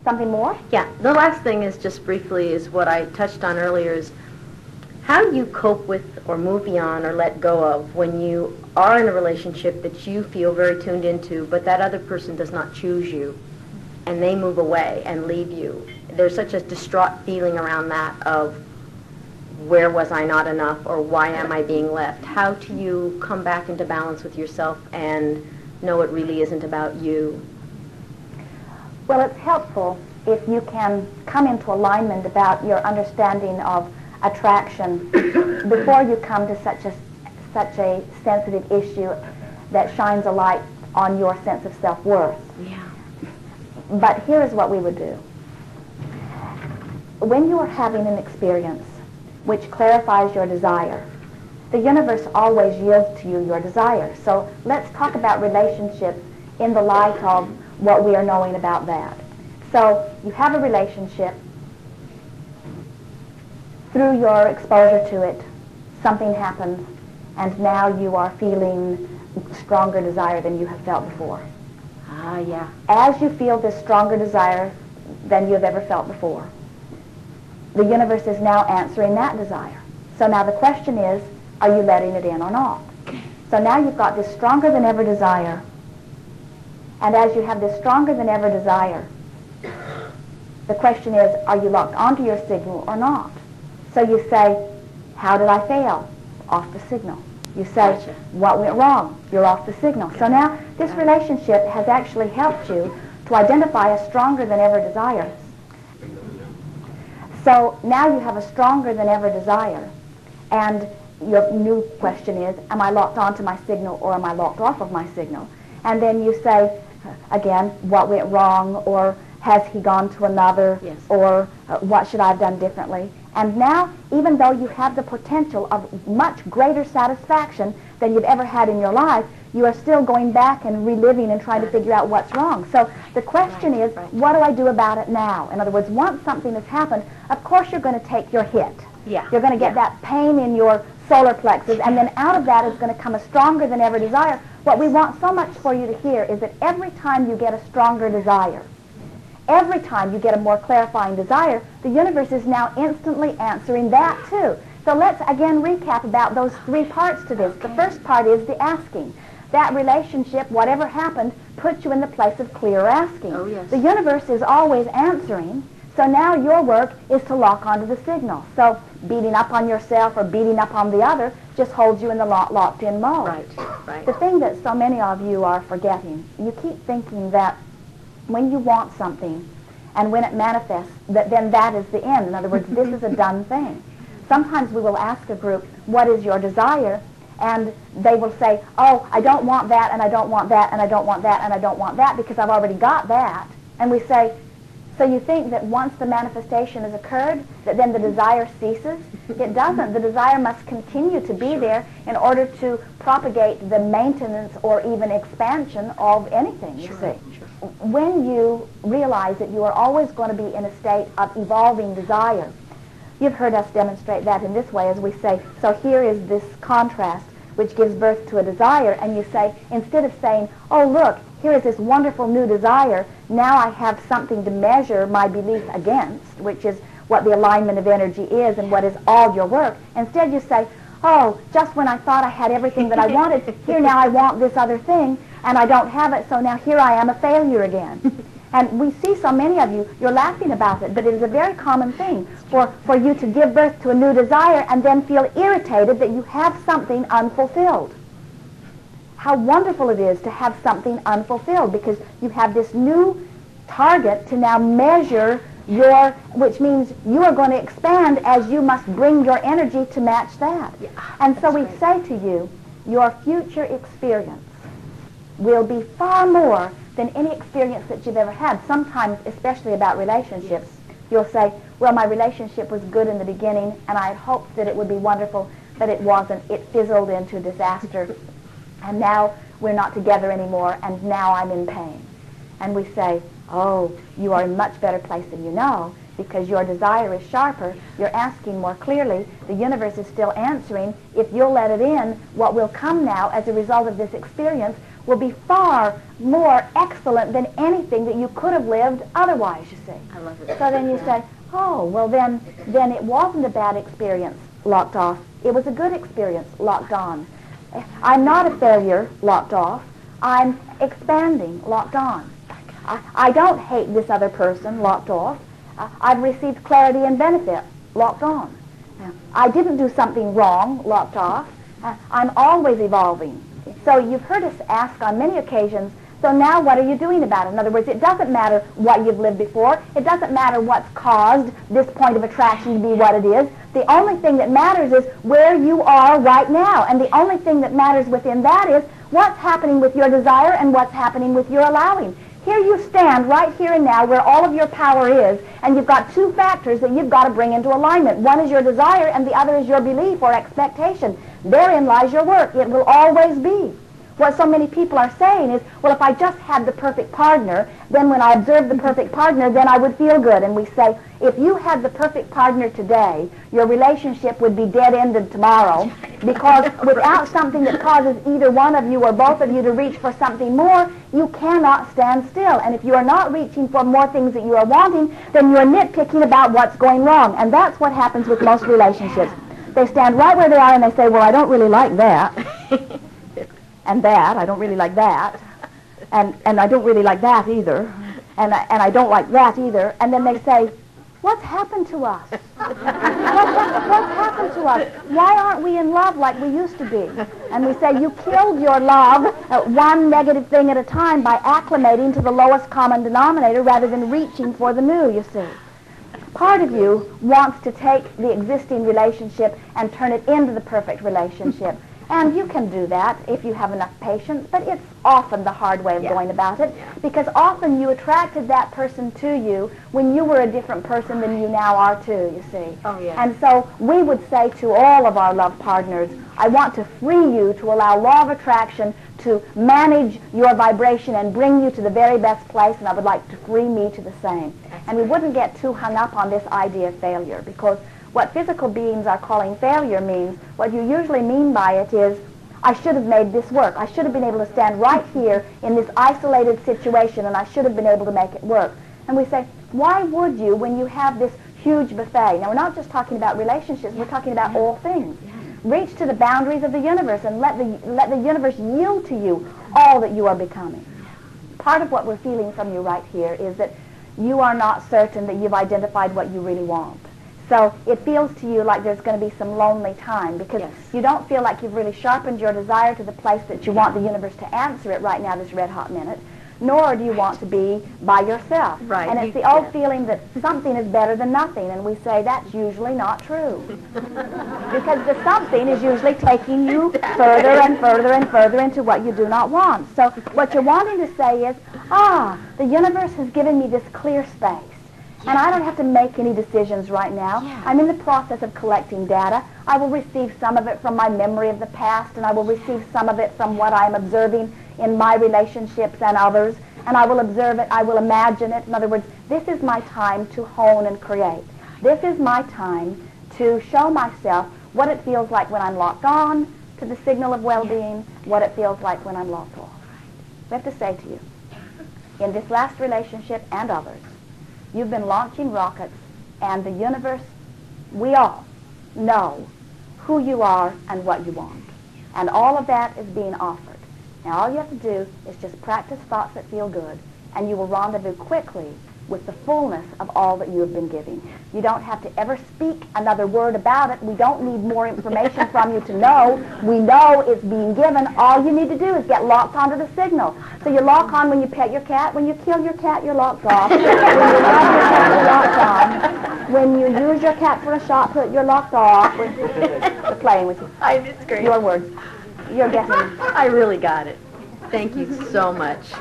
Something more? Yeah, the last thing is just briefly is what I touched on earlier is how do you cope with or move beyond or let go of when you are in a relationship that you feel very tuned into, but that other person does not choose you and they move away and leave you? There's such a distraught feeling around that of where was I not enough or why am I being left? How do you come back into balance with yourself and know it really isn't about you? Well, it's helpful if you can come into alignment about your understanding of attraction before you come to such a sensitive issue that shines a light on your sense of self-worth. Yeah. But here is what we would do. When you are having an experience which clarifies your desire, the universe always yields to you your desire. So let's talk about relationships in the light of what we are knowing about that. So you have a relationship. Through your exposure to it, something happens, and now you are feeling stronger desire than you have felt before. Ah, yeah. As you feel this stronger desire than you've ever felt before, the universe is now answering that desire. So now the question is, are you letting it in or not? So now you've got this stronger than ever desire, and as you have this stronger than ever desire, the question is, are you locked onto your signal or not? So you say, how did I fail? Off the signal. You say, Gotcha. What went wrong? You're off the signal. So now this relationship has actually helped you to identify a stronger than ever desire. So now you have a stronger than ever desire, and your new question is, am I locked onto my signal or am I locked off of my signal? And then you say, again, what went wrong, or has he gone to another, yes. or what should I have done differently? And now, even though you have the potential of much greater satisfaction than you've ever had in your life, you are still going back and reliving and trying to figure out what's wrong. So the question is, what do I do about it now? In other words, once something has happened, of course you're going to take your hit. Yeah. You're going to get that pain in your solar plexus, and then out of that is going to come a stronger than ever desire. What we want so much for you to hear is that every time you get a stronger desire, every time you get a more clarifying desire, the universe is now instantly answering that too. So let's again recap about those three parts to this. The first part is the asking. That relationship, whatever happened, puts you in the place of clear asking. Oh, yes. The universe is always answering, so now your work is to lock onto the signal. So beating up on yourself or beating up on the other just holds you in the locked-in mode. Right. The thing that so many of you are forgetting, you keep thinking that when you want something and when it manifests, then that is the end. In other words, this is a done thing. Sometimes we will ask a group, what is your desire? And they will say, oh, I don't want that, and I don't want that, and I don't want that, and I don't want that, because I've already got that. And we say, so you think that once the manifestation has occurred, that then the desire ceases? It doesn't. The desire must continue to be there in order to propagate the maintenance or even expansion of anything, you see. When you realize that you are always going to be in a state of evolving desire, you've heard us demonstrate that in this way as we say, so here is this contrast which gives birth to a desire, and you say, instead of saying, oh look, here is this wonderful new desire, now I have something to measure my belief against, which is what the alignment of energy is and what is all your work. Instead you say, oh, just when I thought I had everything that I wanted, here now I want this other thing, and I don't have it, so now here I am a failure again. And we see so many of you, you're laughing about it, but it is a very common thing for you to give birth to a new desire and then feel irritated that you have something unfulfilled. How wonderful it is to have something unfulfilled, because you have this new target to now measure your, which means you are going to expand as you must bring your energy to match that. Yeah, and so we say to you, your future experience will be far more than any experience that you've ever had. Sometimes, especially about relationships, you'll say, well, my relationship was good in the beginning, and I had hoped that it would be wonderful, but it wasn't. It fizzled into disaster, and now we're not together anymore, and now I'm in pain. And we say, oh, you are in a much better place than you know, because your desire is sharper, you're asking more clearly, the universe is still answering. If you'll let it in, what will come now as a result of this experience will be far more excellent than anything that you could have lived otherwise, you see. I love it. So then you say, oh, well then it wasn't a bad experience, locked off. It was a good experience, locked on. I'm not a failure, locked off. I'm expanding, locked on. I don't hate this other person, locked off. I've received clarity and benefit, locked on. I didn't do something wrong, locked off. I'm always evolving. So you've heard us ask on many occasions, so now what are you doing about it? In other words, it doesn't matter what you've lived before. It doesn't matter what's caused this point of attraction to be what it is. The only thing that matters is where you are right now. And the only thing that matters within that is what's happening with your desire and what's happening with your allowing. Here you stand right here and now where all of your power is, and you've got two factors that you've got to bring into alignment. One is your desire, and the other is your belief or expectation. Therein lies your work. It will always be. What so many people are saying is, well, if I just had the perfect partner, then when I observe the perfect partner, then I would feel good. And we say, if you had the perfect partner today, your relationship would be dead-ended tomorrow, because without something that causes either one of you or both of you to reach for something more, you cannot stand still. And if you are not reaching for more things that you are wanting, then you are nitpicking about what's going wrong. And that's what happens with most relationships. They stand right where they are and they say, well, I don't really like that. And that, I don't really like that, and I don't really like that either, and I don't like that either, and then they say, what's happened to us? What's happened to us? Why aren't we in love like we used to be? And we say, you killed your love one negative thing at a time by acclimating to the lowest common denominator rather than reaching for the new, you see. Part of you wants to take the existing relationship and turn it into the perfect relationship. And you can do that if you have enough patience, but it's often the hard way of going about it, because often you attracted that person to you when you were a different person than you now are too, you see. Oh, yeah. And so we would say to all of our love partners, I want to free you to allow law of attraction to manage your vibration and bring you to the very best place, and I would like to free me to the same. And we wouldn't get too hung up on this idea of failure, because what physical beings are calling failure means, what you usually mean by it is, I should have made this work. I should have been able to stand right here in this isolated situation, and I should have been able to make it work. And we say, why would you when you have this huge buffet? Now, we're not just talking about relationships, we're talking about all things. Reach to the boundaries of the universe and let the universe yield to you all that you are becoming. Part of what we're feeling from you right here is that you are not certain that you've identified what you really want. So it feels to you like there's going to be some lonely time, because you don't feel like you've really sharpened your desire to the place that you want the universe to answer it right now, this red hot minute, nor do you want to be by yourself. Right. And it's the old feeling that something is better than nothing, and we say that's usually not true. Because the something is usually taking you further and further and further into what you do not want. So what you're wanting to say is, the universe has given me this clear space. And I don't have to make any decisions right now. I'm in the process of collecting data. I will receive some of it from my memory of the past, and I will receive some of it from what I'm observing in my relationships and others, and I will observe it, I will imagine it. In other words, this is my time to hone and create. This is my time to show myself what it feels like when I'm locked on to the signal of well-being, what it feels like when I'm locked off. We have to say to you, in this last relationship and others, you've been launching rockets, and the universe, we all know who you are and what you want. And all of that is being offered. Now all you have to do is just practice thoughts that feel good, and you will rendezvous quickly with the fullness of all that you have been giving. You don't have to ever speak another word about it. We don't need more information from you to know. We know it's being given. All you need to do is get locked onto the signal. So you lock on when you pet your cat. When you kill your cat, you're locked off. When you love your cat, you're locked on. When you use your cat for a shot put, you're locked off. We're playing with you. It's great. Your words. You're getting it. I really got it. Thank you so much.